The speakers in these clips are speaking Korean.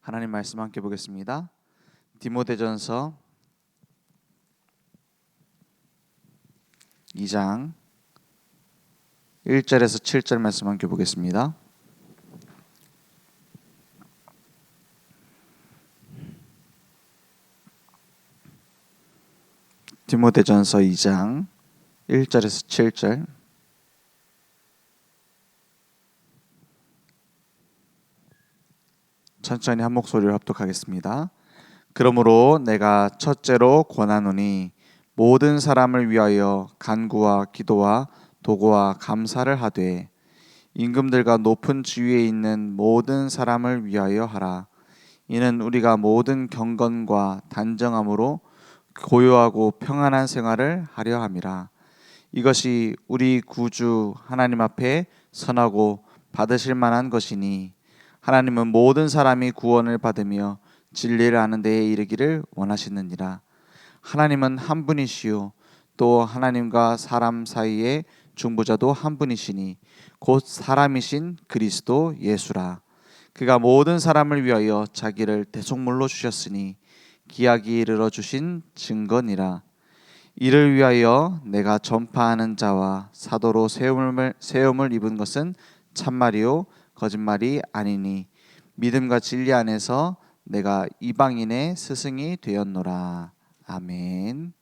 하나님 말씀 함께 보겠습니다. 디모데전서 2장 1절에서 7절 말씀 함께 보겠습니다. 디모데전서 2장 1절에서 7절. 천천히 한 목소리로 합독하겠습니다. 그러므로 내가 첫째로 권하노니 모든 사람을 위하여 간구와 기도와 도구와 감사를 하되 임금들과 높은 지위에 있는 모든 사람을 위하여 하라. 이는 우리가 모든 경건과 단정함으로 고요하고 평안한 생활을 하려 함이라. 이것이 우리 구주 하나님 앞에 선하고 받으실 만한 것이니 하나님은 모든 사람이 구원을 받으며 진리를 아는 데에 이르기를 원하시느니라. 하나님은 한 분이시요 또 하나님과 사람 사이의 중보자도 한 분이시니 곧 사람이신 그리스도 예수라. 그가 모든 사람을 위하여 자기를 대속물로 주셨으니 기약이 이르러 주신 증거니라. 이를 위하여 내가 전파하는 자와 사도로 세움을 입은 것은 참말이요 거짓말이 아니니 믿음과 진리 안에서 내가 이방인의 스승이 되었노라. 아멘.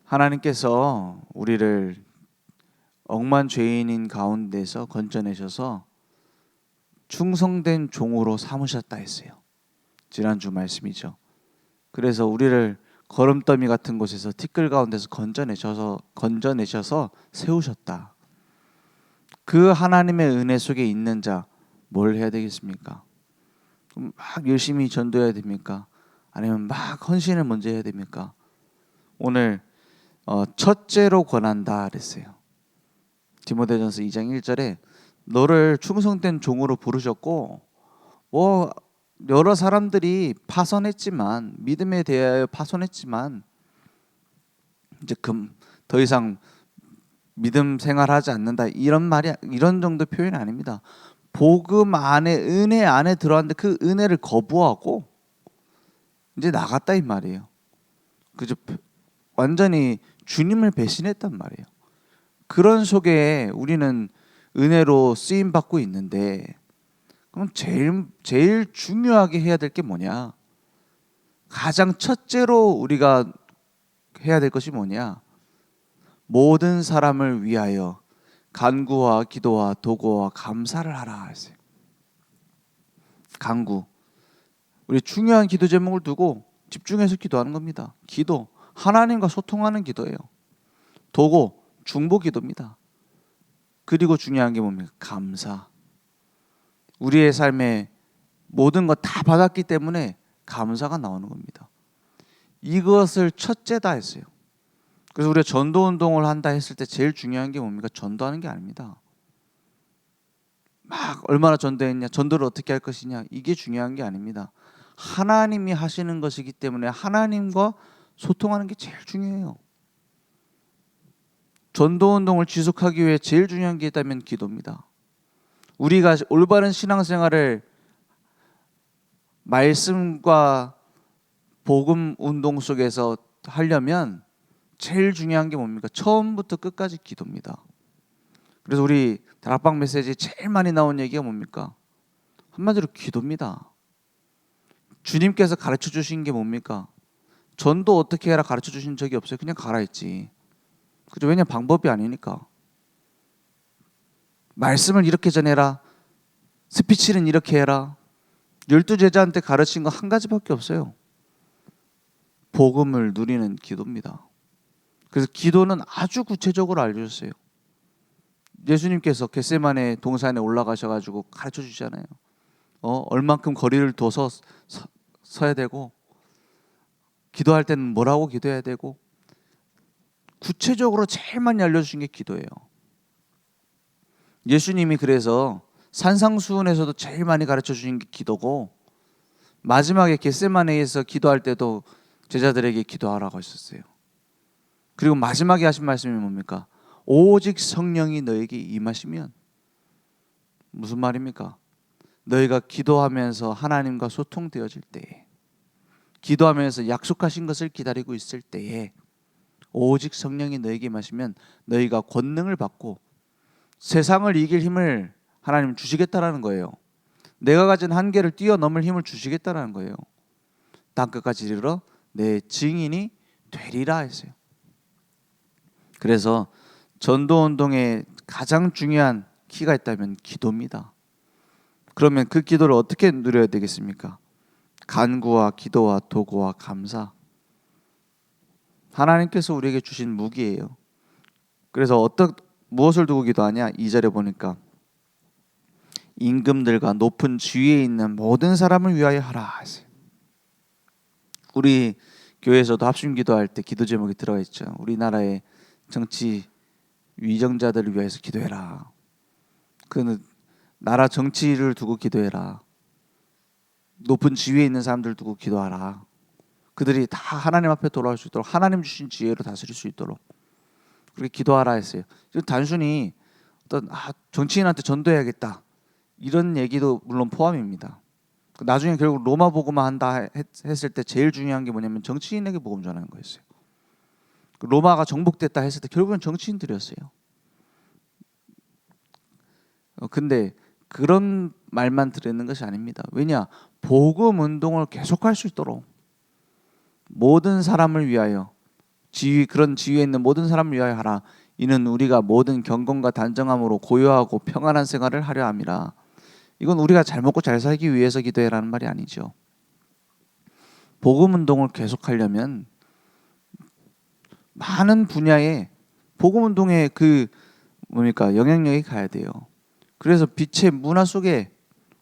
하나님께서 우리를 억만 죄인인 가운데서 건져내셔서 충성된 종으로 삼으셨다 했어요. 지난주 말씀이죠. 그래서 우리를 거름더미 같은 곳에서 티끌 가운데서 건져내셔서 세우셨다. 그 하나님의 은혜 속에 있는 자 뭘 해야 되겠습니까? 막 열심히 전도해야 됩니까? 아니면 막 헌신을 먼저 해야 됩니까? 오늘 첫째로 권한다 그랬어요. 디모데전서 2장 1절에 너를 충성된 종으로 부르셨고 여러 사람들이 파선했지만 믿음에 대하여 파선했지만 이제 더 이상 믿음 생활하지 않는다 이런 정도 표현이 아닙니다. 복음 안에 은혜 안에 들어왔는데 그 은혜를 거부하고 이제 나갔다 이 말이에요. 그죠? 완전히 주님을 배신했단 말이에요. 그런 속에 우리는 은혜로 쓰임 받고 있는데 그럼 제일 중요하게 해야 될 게 뭐냐? 가장 첫째로 우리가 해야 될 것이 뭐냐? 모든 사람을 위하여 간구와 기도와 도구와 감사를 하라 했어요. 간구. 우리 중요한 기도 제목을 두고 집중해서 기도하는 겁니다. 기도. 하나님과 소통하는 기도예요. 도구. 중보 기도입니다. 그리고 중요한 게 뭡니까? 감사. 우리의 삶에 모든 거 다 받았기 때문에 감사가 나오는 겁니다. 이것을 첫째다 했어요. 그래서 우리가 전도 운동을 한다 했을 때 제일 중요한 게 뭡니까? 전도하는 게 아닙니다. 막 얼마나 전도했냐, 전도를 어떻게 할 것이냐 이게 중요한 게 아닙니다. 하나님이 하시는 것이기 때문에 하나님과 소통하는 게 제일 중요해요. 전도 운동을 지속하기 위해 제일 중요한 게 있다면 기도입니다. 우리가 올바른 신앙생활을 말씀과 복음 운동 속에서 하려면 제일 중요한 게 뭡니까? 처음부터 끝까지 기도입니다. 그래서 우리 다락방 메시지 제일 많이 나온 얘기가 뭡니까? 한마디로 기도입니다. 주님께서 가르쳐 주신 게 뭡니까? 전도 어떻게 해라 가르쳐 주신 적이 없어요. 그냥 가라 했지. 그죠? 왜냐면 방법이 아니니까. 말씀을 이렇게 전해라. 스피치는 이렇게 해라. 12제자한테 가르친 거 한 가지밖에 없어요. 복음을 누리는 기도입니다. 그래서 기도는 아주 구체적으로 알려줬어요. 예수님께서 겟세마네 동산에 올라가셔가지고 가르쳐 주잖아요. 얼만큼 거리를 둬서 서야 되고 기도할 때는 뭐라고 기도해야 되고 구체적으로 제일 많이 알려주신 게 기도예요. 예수님이 그래서 산상수훈에서도 제일 많이 가르쳐 주신 게 기도고 마지막에 겟세마네에서 기도할 때도 제자들에게 기도하라고 하셨어요. 그리고 마지막에 하신 말씀이 뭡니까? 오직 성령이 너에게 임하시면 무슨 말입니까? 너희가 기도하면서 하나님과 소통되어질 때에, 기도하면서 약속하신 것을 기다리고 있을 때에 오직 성령이 너에게 임하시면 너희가 권능을 받고 세상을 이길 힘을 하나님 주시겠다라는 거예요. 내가 가진 한계를 뛰어넘을 힘을 주시겠다라는 거예요. 땅끝까지 이르러 내 증인이 되리라 했어요. 그래서 전도운동의 가장 중요한 키가 있다면 기도입니다. 그러면 그 기도를 어떻게 누려야 되겠습니까? 간구와 기도와 도구와 감사. 하나님께서 우리에게 주신 무기예요. 그래서 무엇을 두고 기도하냐? 2절에 보니까 임금들과 높은 지위에 있는 모든 사람을 위하여 하라 했어요. 우리 교회에서도 합심 기도할 때 기도 제목이 들어가 있죠. 우리나라의 정치 위정자들을 위해서 기도해라. 그 나라 정치를 두고 기도해라. 높은 지위에 있는 사람들 두고 기도하라. 그들이 다 하나님 앞에 돌아올 수 있도록 하나님 주신 지혜로 다스릴 수 있도록 그렇게 기도하라 했어요. 단순히 어떤 정치인한테 전도해야겠다 이런 얘기도 물론 포함입니다. 나중에 결국 로마 복음만 한다 했을 때 제일 중요한 게 뭐냐면 정치인에게 복음 전하는 거였어요. 로마가 정복됐다 했을 때 결국은 정치인들이었어요. 근데 그런 말만 들었는 것이 아닙니다. 왜냐? 복음 운동을 계속할 수 있도록 모든 사람을 위하여 그런 지위에 있는 모든 사람을 위하여 하라. 이는 우리가 모든 경건과 단정함으로 고요하고 평안한 생활을 하려 함이라. 이건 우리가 잘 먹고 잘 살기 위해서 기도해라는 말이 아니죠. 복음 운동을 계속하려면 많은 분야에 복음 운동의 영향력이 가야 돼요. 그래서 빛의 문화 속에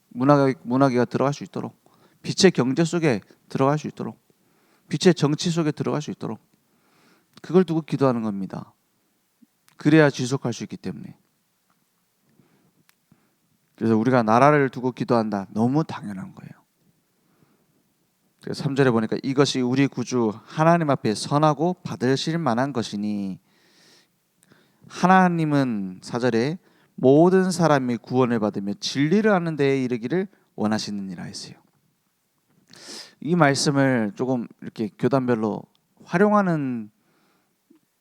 문화계가 들어갈 수 있도록, 빛의 경제 속에 들어갈 수 있도록, 빛의 정치 속에 들어갈 수 있도록 그걸 두고 기도하는 겁니다. 그래야 지속할 수 있기 때문에. 그래서 우리가 나라를 두고 기도한다. 너무 당연한 거예요. 그래서 3절에 보니까 이것이 우리 구주 하나님 앞에 선하고 받으실 만한 것이니 하나님은 4절에 모든 사람이 구원을 받으며 진리를 아는 데에 이르기를 원하시느니라 했어요. 이 말씀을 조금 이렇게 교단별로 활용하는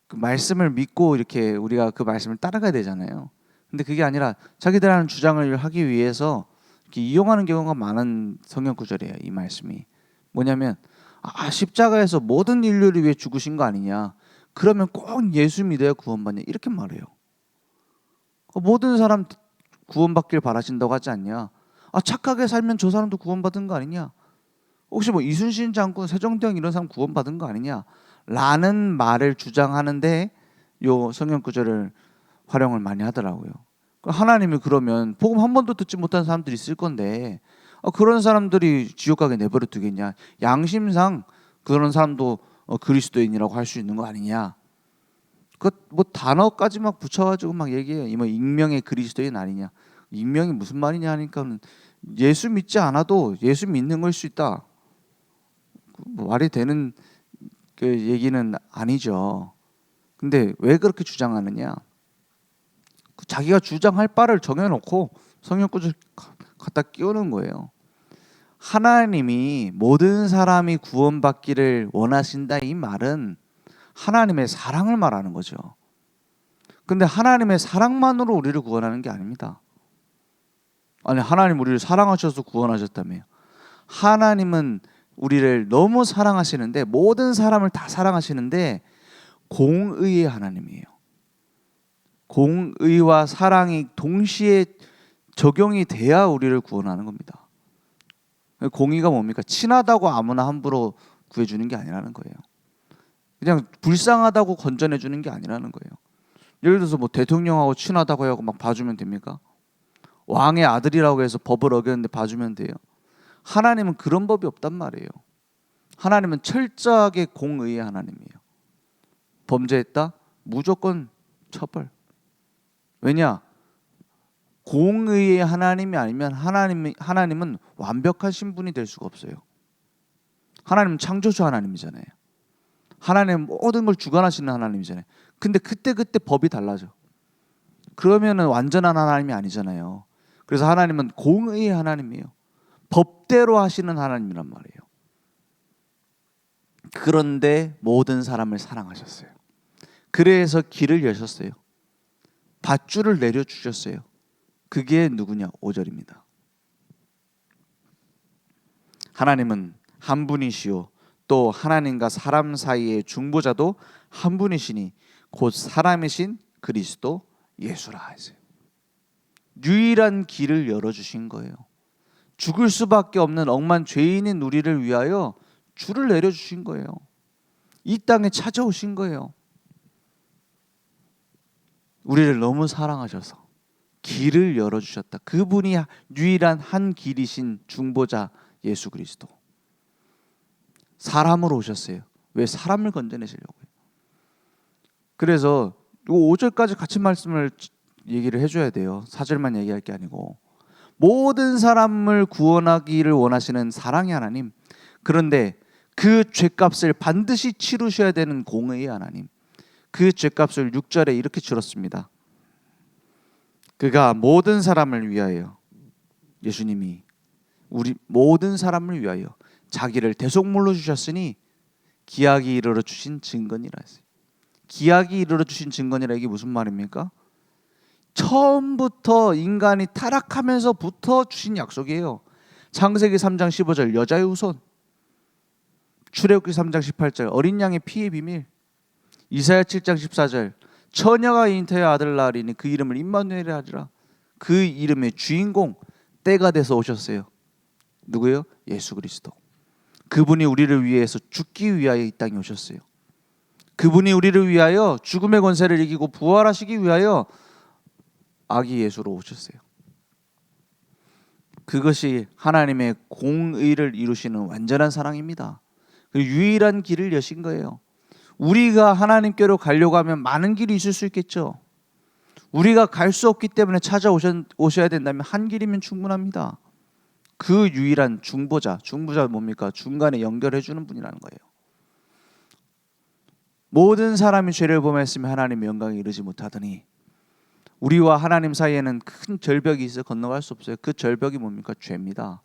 그 말씀을 믿고 이렇게 우리가 그 말씀을 따라가야 되잖아요. 근데 그게 아니라 자기들 하는 주장을 하기 위해서 이렇게 이용하는 경우가 많은 성경 구절이에요. 이 말씀이 뭐냐면 십자가에서 모든 인류를 위해 죽으신 거 아니냐? 그러면 꼭 예수 믿어야 구원받냐? 이렇게 말해요. 모든 사람 구원받길 바라신다고 하지 않냐? 착하게 살면 저 사람도 구원받은 거 아니냐? 혹시 뭐 이순신 장군, 세종대왕 이런 사람 구원받은 거 아니냐? 라는 말을 주장하는데 요 성경 구절을 활용을 많이 하더라고요. 하나님이 그러면 복음 한 번도 듣지 못한 사람들이 있을 건데 그런 사람들이 지옥 가게 내버려 두겠냐? 양심상 그런 사람도 그리스도인이라고 할 수 있는 거 아니냐? 그 뭐 단어까지 막 붙여가지고 막 얘기해요. 뭐 익명의 그리스도인 아니냐? 익명이 무슨 말이냐 하니까는 예수 믿지 않아도 예수 믿는 걸 수 있다. 말이 되는 그 얘기는 아니죠. 근데 왜 그렇게 주장하느냐? 자기가 주장할 바를 정해놓고 성경구절 갖다 끼우는 거예요. 하나님이 모든 사람이 구원받기를 원하신다 이 말은 하나님의 사랑을 말하는 거죠. 근데 하나님의 사랑만으로 우리를 구원하는 게 아닙니다. 아니 하나님 우리를 사랑하셔서 구원하셨다며요. 하나님은 우리를 너무 사랑하시는데 모든 사람을 다 사랑하시는데 공의의 하나님이에요. 공의와 사랑이 동시에 적용이 돼야 우리를 구원하는 겁니다. 공의가 뭡니까? 친하다고 아무나 함부로 구해주는 게 아니라는 거예요. 그냥 불쌍하다고 건져내주는 게 아니라는 거예요. 예를 들어서 뭐 대통령하고 친하다고 하고 막 봐주면 됩니까? 왕의 아들이라고 해서 법을 어겼는데 봐주면 돼요? 하나님은 그런 법이 없단 말이에요. 하나님은 철저하게 공의의 하나님이에요. 범죄했다? 무조건 처벌. 왜냐? 공의의 하나님이 아니면 하나님은 완벽한 신분이 될 수가 없어요. 하나님은 창조주 하나님이잖아요. 하나님은 모든 걸 주관하시는 하나님이잖아요. 근데 그때 법이 달라져. 그러면은 완전한 하나님이 아니잖아요. 그래서 하나님은 공의의 하나님이에요. 법대로 하시는 하나님이란 말이에요. 그런데 모든 사람을 사랑하셨어요. 그래서 길을 여셨어요. 밧줄을 내려주셨어요. 그게 누구냐? 5절입니다. 하나님은 한 분이시요 또 하나님과 사람 사이의 중보자도 한 분이시니 곧 사람이신 그리스도 예수라 하세요. 유일한 길을 열어주신 거예요. 죽을 수밖에 없는 억만 죄인인 우리를 위하여 줄을 내려주신 거예요. 이 땅에 찾아오신 거예요. 우리를 너무 사랑하셔서 길을 열어주셨다. 그분이 유일한 한 길이신 중보자 예수 그리스도. 사람으로 오셨어요. 왜? 사람을 건져내시려고요. 그래서 이 5절까지 같이 말씀을 얘기를 해줘야 돼요. 4절만 얘기할 게 아니고. 모든 사람을 구원하기를 원하시는 사랑의 하나님. 그런데 그 죄값을 반드시 치르셔야 되는 공의의 하나님. 그 죄값을 6절에 이렇게 치렀습니다. 그가 모든 사람을 위하여, 예수님이 우리 모든 사람을 위하여 자기를 대속물로 주셨으니 기약이 이르러 주신 증거니라 했어요. 기약이 이르러 주신 증거니라, 이게 무슨 말입니까? 처음부터 인간이 타락하면서부터 주신 약속이에요. 창세기 3장 15절 여자의 후손, 출애굽기 3장 18절 어린 양의 피의 비밀, 이사야 7장 14절 처녀가 잉태의 아들 낳으리니 그 이름을 임마누엘이라 하리라. 그 이름의 주인공, 때가 돼서 오셨어요. 누구예요? 예수 그리스도. 그분이 우리를 위해서 죽기 위하여 이 땅에 오셨어요. 그분이 우리를 위하여 죽음의 권세를 이기고 부활하시기 위하여 아기 예수로 오셨어요. 그것이 하나님의 공의를 이루시는 완전한 사랑입니다. 유일한 길을 여신 거예요. 우리가 하나님께로 가려고 하면 많은 길이 있을 수 있겠죠. 우리가 갈 수 없기 때문에 찾아오셔야 된다면 한 길이면 충분합니다. 그 유일한 중보자 뭡니까? 중간에 연결해 주는 분이라는 거예요. 모든 사람이 죄를 범했으며 하나님의 영광에 이르지 못하더니 우리와 하나님 사이에는 큰 절벽이 있어 건너갈 수 없어요. 그 절벽이 뭡니까? 죄입니다.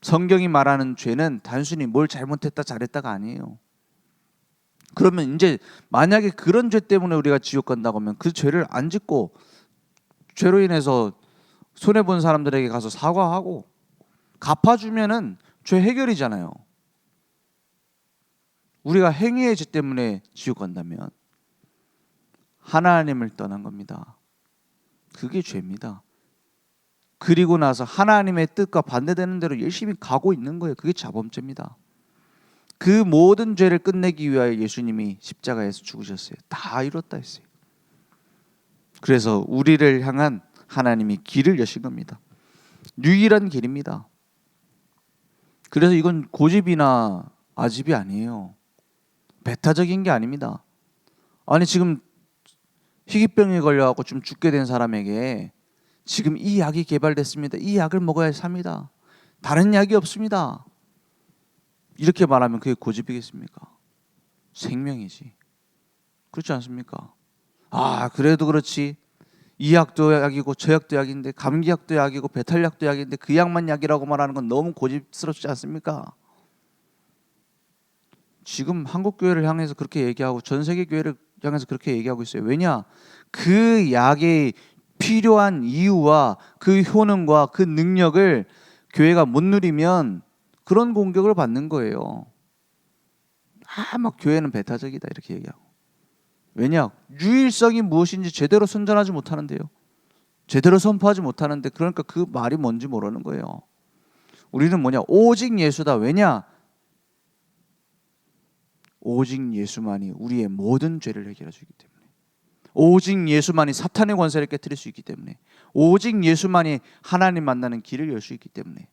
성경이 말하는 죄는 단순히 뭘 잘못했다 잘했다가 아니에요. 그러면 이제 만약에 그런 죄 때문에 우리가 지옥 간다고 하면 그 죄를 안 짓고 죄로 인해서 손해본 사람들에게 가서 사과하고 갚아주면은 죄 해결이잖아요. 우리가 행위의 죄 때문에 지옥 간다면 하나님을 떠난 겁니다. 그게 죄입니다. 그리고 나서 하나님의 뜻과 반대되는 대로 열심히 가고 있는 거예요. 그게 자범죄입니다. 그 모든 죄를 끝내기 위하여 예수님이 십자가에서 죽으셨어요. 다 이뤘다 했어요. 그래서 우리를 향한 하나님이 길을 여신 겁니다. 유일한 길입니다. 그래서 이건 고집이나 아집이 아니에요. 배타적인 게 아닙니다. 아니 지금 희귀병에 걸려갖고 좀 죽게 된 사람에게 지금 이 약이 개발됐습니다. 이 약을 먹어야 삽니다. 다른 약이 없습니다. 이렇게 말하면 그게 고집이겠습니까? 생명이지. 그렇지 않습니까? 아 그래도 그렇지. 이 약도 약이고 저 약도 약인데 감기약도 약이고 배탈약도 약인데 그 약만 약이라고 말하는 건 너무 고집스럽지 않습니까? 지금 한국 교회를 향해서 그렇게 얘기하고 전 세계 교회를 향해서 그렇게 얘기하고 있어요. 왜냐? 그 약의 필요한 이유와 그 효능과 그 능력을 교회가 못 누리면 그런 공격을 받는 거예요. 막 교회는 배타적이다 이렇게 얘기하고. 왜냐? 유일성이 무엇인지 제대로 선전하지 못하는데요. 제대로 선포하지 못하는데 그러니까 그 말이 뭔지 모르는 거예요. 우리는 뭐냐? 오직 예수다. 왜냐? 오직 예수만이 우리의 모든 죄를 해결해 주기 때문에. 오직 예수만이 사탄의 권세를 깨뜨릴 수 있기 때문에. 오직 예수만이 하나님 만나는 길을 열 수 있기 때문에.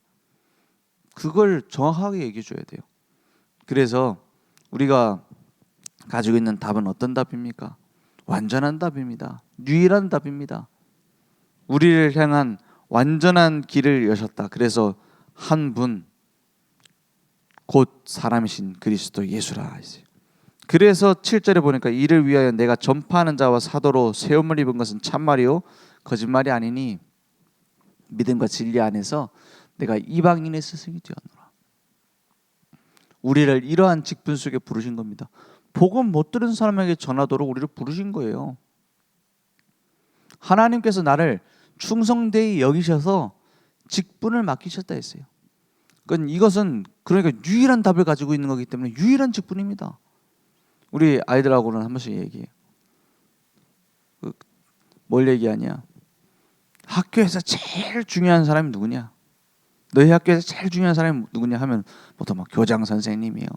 그걸 정확하게 얘기해 줘야 돼요. 그래서 우리가 가지고 있는 답은 어떤 답입니까? 완전한 답입니다. 유일한 답입니다. 우리를 향한 완전한 길을 여셨다. 그래서 한 분, 곧 사람이신 그리스도 예수라 했어요. 그래서 7절에 보니까 이를 위하여 내가 전파하는 자와 사도로 세움을 입은 것은 참말이요 거짓말이 아니니 믿음과 진리 안에서 내가 이방인의 스승이 되었노라. 우리를 이러한 직분 속에 부르신 겁니다. 복음 못 들은 사람에게 전하도록 우리를 부르신 거예요. 하나님께서 나를 충성되이 여기셔서 직분을 맡기셨다 했어요. 이것은 그러니까 유일한 답을 가지고 있는 거기 때문에 유일한 직분입니다. 우리 아이들하고는 한 번씩 얘기해요. 뭘 얘기하냐? 학교에서 제일 중요한 사람이 누구냐? 너희 학교에서 제일 중요한 사람이 누구냐 하면 보통 막 교장 선생님이요.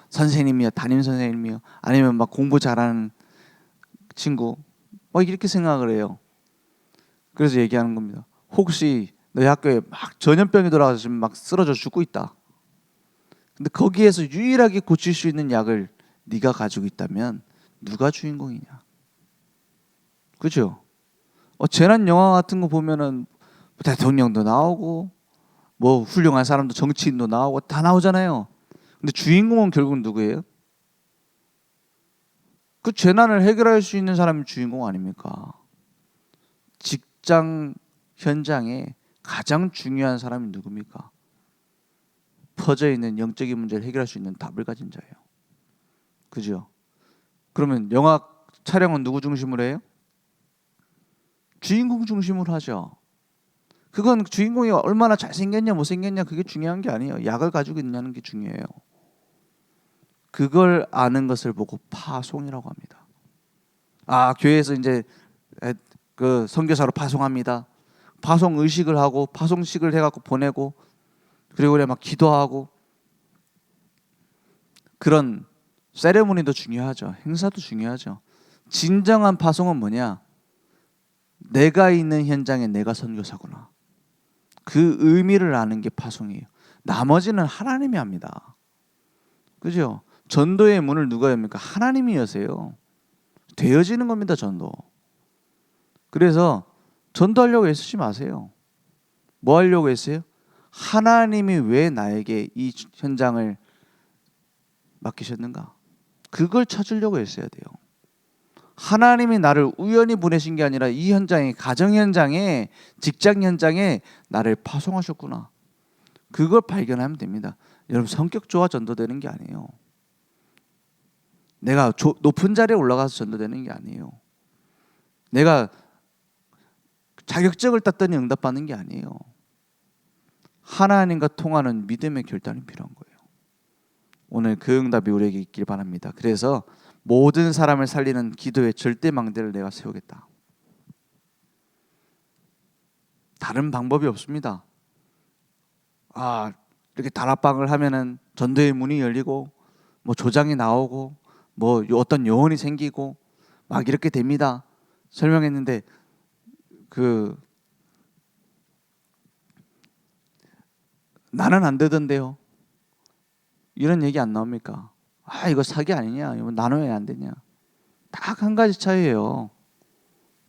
선생님이요, 담임 선생님이요. 아니면 막 공부 잘하는 친구. 이렇게 생각을 해요. 그래서 얘기하는 겁니다. 혹시 너희 학교에 막 전염병이 돌아와서 지금 막 쓰러져 죽고 있다. 근데 거기에서 유일하게 고칠 수 있는 약을 네가 가지고 있다면 누가 주인공이냐? 그죠? 재난 영화 같은 거 보면은 대통령도 나오고 뭐 훌륭한 사람도 정치인도 나오고 다 나오잖아요. 근데 주인공은 결국 누구예요? 그 재난을 해결할 수 있는 사람이 주인공 아닙니까? 직장 현장에 가장 중요한 사람이 누굽니까? 퍼져 있는 영적인 문제를 해결할 수 있는 답을 가진 자예요. 그죠? 그러면 영화 촬영은 누구 중심으로 해요? 주인공 중심으로 하죠. 그건 주인공이 얼마나 잘생겼냐 못생겼냐 그게 중요한 게 아니에요. 약을 가지고 있냐는 게 중요해요. 그걸 아는 것을 보고 파송이라고 합니다. 교회에서 이제 그 선교사로 파송합니다. 파송 의식을 하고 파송식을 해갖고 보내고 그리고 그래 막 기도하고 그런 세레모니도 중요하죠. 행사도 중요하죠. 진정한 파송은 뭐냐? 내가 있는 현장에 내가 선교사구나. 그 의미를 아는 게 파송이에요. 나머지는 하나님이 합니다. 그죠? 전도의 문을 누가 엽니까? 하나님이 여세요. 되어지는 겁니다, 전도. 그래서 전도하려고 애쓰지 마세요. 뭐 하려고 했어요? 하나님이 왜 나에게 이 현장을 맡기셨는가? 그걸 찾으려고 했어야 돼요. 하나님이 나를 우연히 보내신 게 아니라 이 현장에, 가정 현장에, 직장 현장에 나를 파송하셨구나. 그걸 발견하면 됩니다. 여러분 성격 좋아 전도되는 게 아니에요. 내가 높은 자리에 올라가서 전도되는 게 아니에요. 내가 자격증을 땄더니 응답받는 게 아니에요. 하나님과 통하는 믿음의 결단이 필요한 거예요. 오늘 그 응답이 우리에게 있길 바랍니다. 그래서 모든 사람을 살리는 기도의 절대망대를 내가 세우겠다. 다른 방법이 없습니다. 이렇게 다락방을 하면은 전도의 문이 열리고 뭐 조장이 나오고 뭐 어떤 요원이 생기고 막 이렇게 됩니다. 설명했는데 나는 안 되던데요. 이런 얘기 안 나옵니까? 이거 사기 아니냐? 이거 나는 왜 안 되냐? 딱 한 가지 차이예요.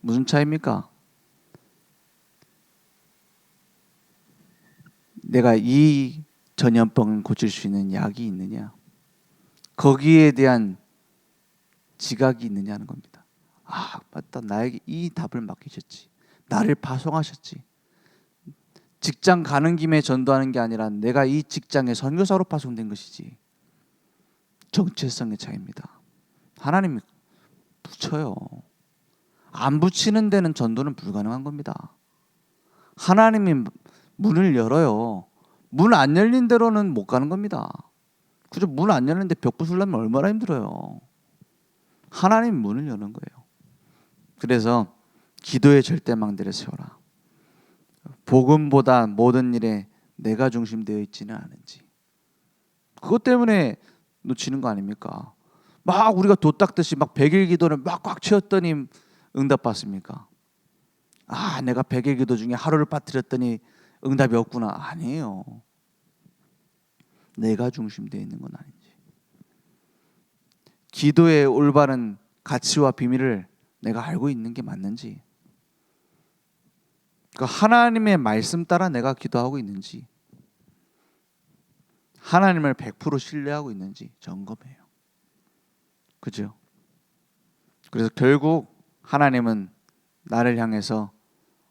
무슨 차이입니까? 내가 이 전염병을 고칠 수 있는 약이 있느냐? 거기에 대한 지각이 있느냐는 겁니다. 맞다. 나에게 이 답을 맡기셨지. 나를 파송하셨지. 직장 가는 김에 전도하는 게 아니라 내가 이 직장에 선교사로 파송된 것이지. 정체성의 차이입니다. 하나님이 붙여요. 안 붙이는 데는 전도는 불가능한 겁니다. 하나님이 문을 열어요. 문 안 열린 대로는 못 가는 겁니다. 그죠? 문 안 열리는데 벽 부수려면 얼마나 힘들어요. 하나님 문을 여는 거예요. 그래서 기도의 절대망대를 세워라. 복음보다 모든 일에 내가 중심되어 있지는 않은지. 그것 때문에 놓치는 거 아닙니까? 막 우리가 도 닦듯이 막 100일 기도를 막 꽉 채웠더니 응답 받습니까? 내가 100일 기도 중에 하루를 빠뜨렸더니 응답이 없구나. 아니에요. 내가 중심되어 있는 건 아닌지. 기도의 올바른 가치와 비밀을 내가 알고 있는 게 맞는지. 하나님의 말씀 따라 내가 기도하고 있는지. 하나님을 100% 신뢰하고 있는지 점검해요. 그죠? 그래서 결국 하나님은 나를 향해서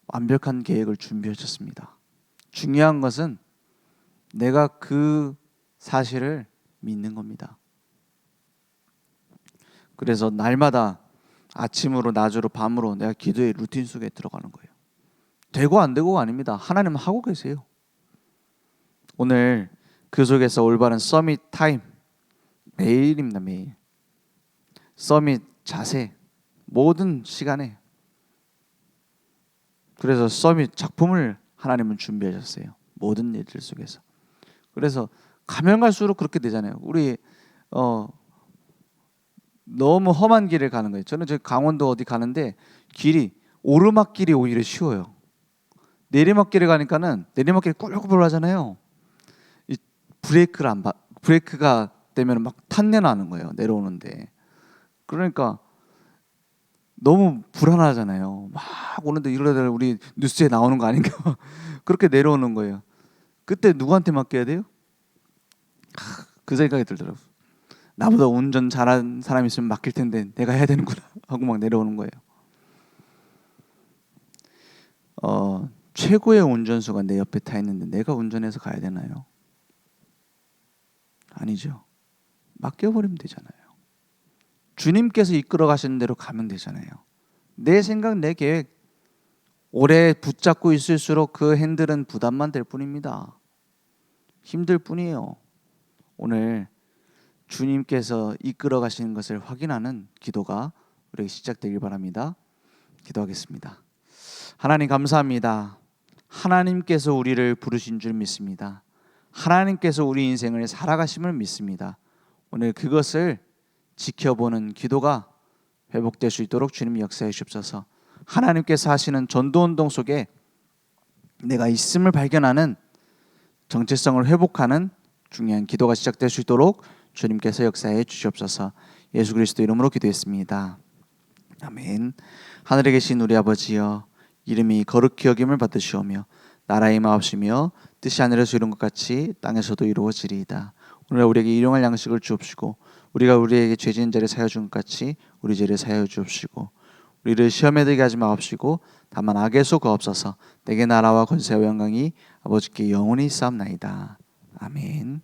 완벽한 계획을 준비해 줬습니다. 중요한 것은 내가 그 사실을 믿는 겁니다. 그래서 날마다 아침으로 낮으로 밤으로 내가 기도의 루틴 속에 들어가는 거예요. 되고 안 되고가 아닙니다. 하나님은 하고 계세요. 오늘 그 속에서 올바른 서밋 타임, 매일입니다. 매일 서밋 자세, 모든 시간에. 그래서 서밋 작품을 하나님은 준비하셨어요. 모든 일들 속에서. 그래서 가면 갈수록 그렇게 되잖아요. 우리 너무 험한 길을 가는 거예요. 저는 저 강원도 어디 가는데 길이 오르막길이 오히려 쉬워요. 내리막길에 가니까는 내리막길이 꿀꿀 하잖아요. 이 브레이크가 되면 막 탄내 나는 거예요. 내려오는데. 그러니까 너무 불안하잖아요. 막 오는데 이러다 우리 뉴스에 나오는 거 아닌가? 그렇게 내려오는 거예요. 그때 누구한테 맡겨야 돼요? 그 생각이 들더라고요. 나보다 운전 잘하는 사람이 있으면 맡길 텐데 내가 해야 되는구나 하고 막 내려오는 거예요. 최고의 운전수가 내 옆에 타 있는데 내가 운전해서 가야 되나요? 아니죠. 맡겨버리면 되잖아요. 주님께서 이끌어 가시는 대로 가면 되잖아요. 내 생각, 내 계획 오래 붙잡고 있을수록 그 핸들은 부담만 될 뿐입니다. 힘들 뿐이에요. 오늘 주님께서 이끌어 가시는 것을 확인하는 기도가 우리에게 시작되길 바랍니다. 기도하겠습니다. 하나님 감사합니다. 하나님께서 우리를 부르신 줄 믿습니다. 하나님께서 우리 인생을 살아가심을 믿습니다. 오늘 그것을 지켜보는 기도가 회복될 수 있도록 주님 역사해 주옵소서. 하나님께서 하시는 전도운동 속에 내가 있음을 발견하는 정체성을 회복하는 중요한 기도가 시작될 수 있도록 주님께서 역사해 주시옵소서. 예수 그리스도 이름으로 기도했습니다. 아멘. 하늘에 계신 우리 아버지여, 이름이 거룩히 여김을 받으시오며 나라의 마옵시며 뜻이 하늘에서 이룬 것 같이 땅에서도 이루어지리이다. 오늘 우리에게 일용할 양식을 주옵시고 우리가 우리에게 죄 지은 자를 사하여 준 것 같이 우리 죄를 사하여 주옵시고 우리를 시험에 들게 하지 마옵시고 다만 악에서 구하옵소서. 내게 나라와 권세와 영광이 아버지께 영원히 있사옵나이다. 아멘.